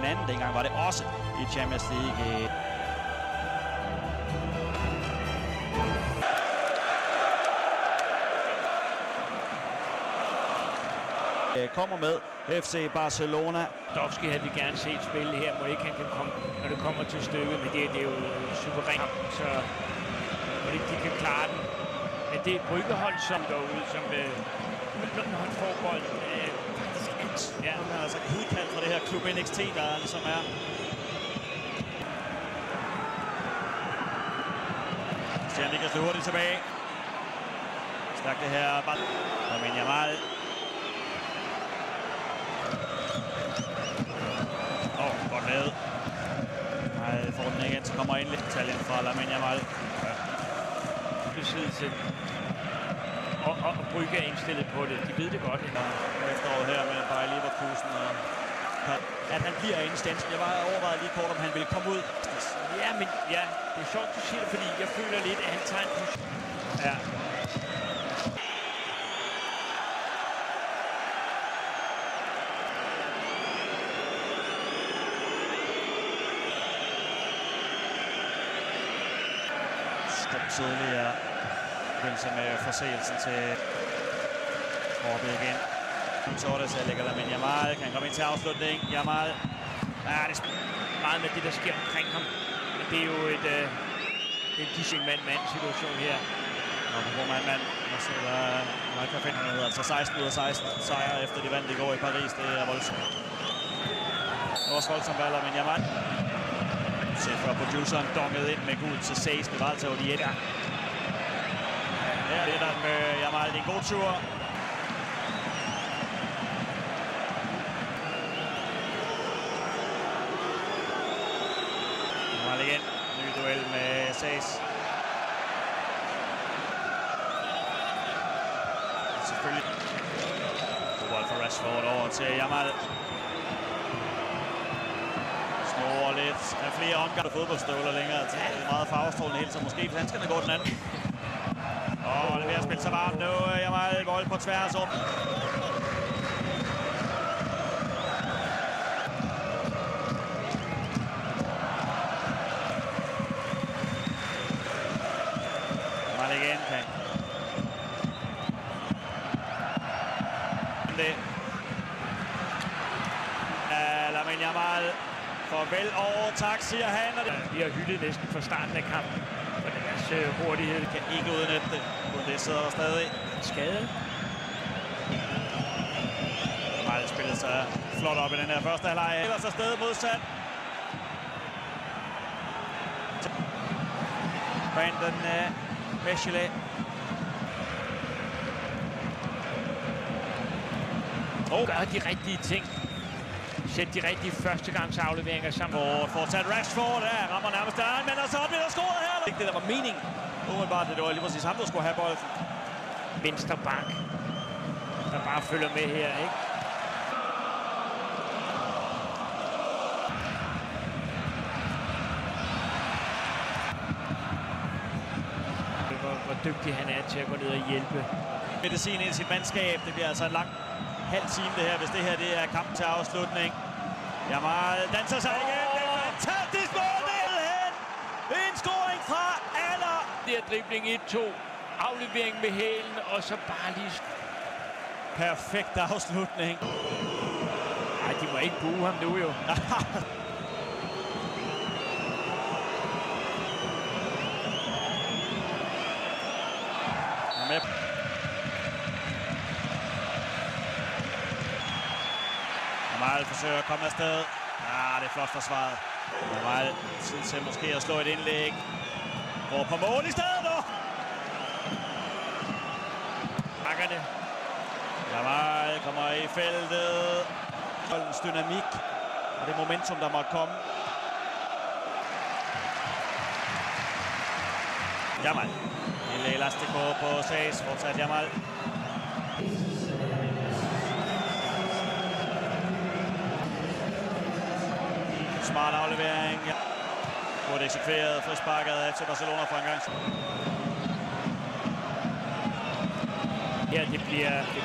hinanden. Dengang var det også i Champions League. Kommer med FC Barcelona. Dovski havde vi gerne set spille her, må ikke han kan komme, når det kommer til stykket, men det er jo suverænt, så må ikke de kan klare den. Men det er Bryggehold, som derude, som når han får bolden, Ja, han er altså hidkaldt fra det her klub NXT, der ligesom er. Stian Niklas løber hurtigt tilbage. Stærkt det her. Lamine Yamal. Godt lavet. Nej, får den igen, så kommer ind lidt talent fra Lamine Yamal. Besiddelse. Og Brygge er indstillet på det. De ved det godt. Efteråret her med Bayer Leverkusen. At han bliver inde i Stensen. Jeg var overvejet lige kort, om han ville komme ud. Ja, men ja, det er sjovt, du siger det, fordi jeg føler lidt, at han tager en position. Ja. Tidligere forbindelse med forseelsen til Korte igen. Torres lægger Lamine Yamal, kan komme ind til afslutning. Yamal. Ja, det er meget med det, der sker omkring ham. Men det er jo det er en dissing mand-mand situation her. Og på mand-mand. Og så der Michael Fenton, altså 16 ud af 16 sejre efter de vandt i går i Paris. Det er voldsomt. Det var også voldsomt valg, men Yamal. Se før produceren dongede ind med gul til 6. Det var altså Odieta. Her er det der med Yamal. Det er en god tur. Yamal igen. Ny duel med Says. Selvfølgelig. God bold for Rashford over til Yamal. Snor lidt af flere omgange fodboldstøvler længere. Det er meget farvestrålende helt, så måske danskerne går den anden. Og det er ved at spille sig varmt nu. Yamal bold på tværs op. Yamal igen. Det. Lamine Yamal. Farvel over, tak, siger han. Vi har hyldet næsten fra starten af kampen. For deres hurtighed kan ikke udnytte det. Det sidder der stadig. Skade. Yamal spillet sig flot op i den her første halvleg. Ellers er stedet modsat. Brandon Michelet. Gør de rigtige ting. Sæt de rigtige førstegangsafleveringer sammen. Og fortsat Rashford, ja, rammer nærmest døren, men så bliver der scoret her. Det er ikke det, der var meningen. Umiddelbart, det var lige præcis ham, der skulle have bolden. Venstre bak, der bare følger med her, ikke? Hvor dygtig han er til at gå ned og hjælpe. Medicin ind i sit mandskab. Det bliver altså en lang halv time det her, hvis det her det er kampen til afslutning. Yamal danser sig igen. Det er fantastisk mål hen. En scoring fra Aller. Det er dribling 1-2. Aflevering med hælen, og så bare lige... Perfekt afslutning. Nej, de må ikke buge ham nu jo. Med. Yamal forsøger at komme afsted. Ja, det er flot forsvaret. Yamal tid til måske at slå et indlæg. Går på mål i stedet nu. Bakkerne. Yamal kommer i feltet. Holdens dynamik og det momentum, der måtte komme. Yamal. Lille elastiko på Says. Fortsat Yamal. Smart aflevering. Ja. Godt eksekveret. Frisparket af FC Barcelona for en gang. Ja, det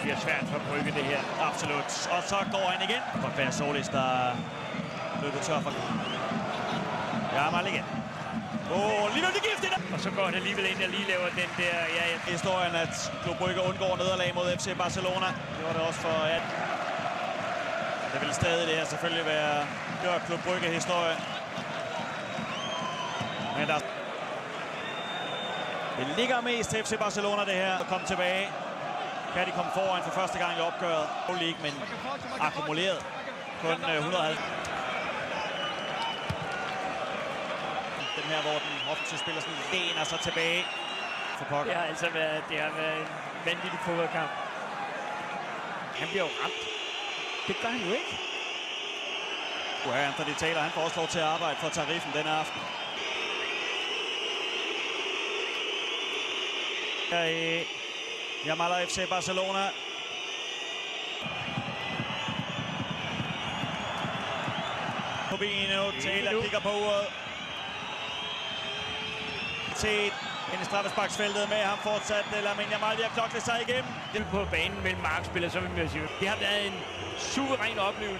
bliver svært for Brygge det her. Absolut. Og så går han igen. For Kvær Solis, der løbet tør for. Jamal igen. Alligevel det giftigt. Og så går han alligevel ind og lige laver den der... Ja. Historien, at Klub Brygge undgår nederlag mod FC Barcelona. Det var det også for 18. Det vil stadig det her selvfølgelig være Klub Brygge-historie. Men der... Det ligger mest til FC Barcelona, det her. At komme tilbage. Kan de komme foran for første gang i opgøret. League, men akkumuleret. Kun 150. Den her, hvor den offensive spiller sådan læner sig tilbage. For pokker. Det har været en vanvittig fodboldkamp. Han bliver jo ramt. Det gør han jo ikke. Anthony Taylor, han får også lov til at arbejde for tariffen denne aften. Her i Jamal og FC Barcelona. Fabinho, Taylor kigger på uret. Ind i straffesparksfeltet med ham fortsat. Lamine Yamal ved at klokle sig igennem. På banen mellem markspillere, så vil man sige, det har været en suveræn oplevelse.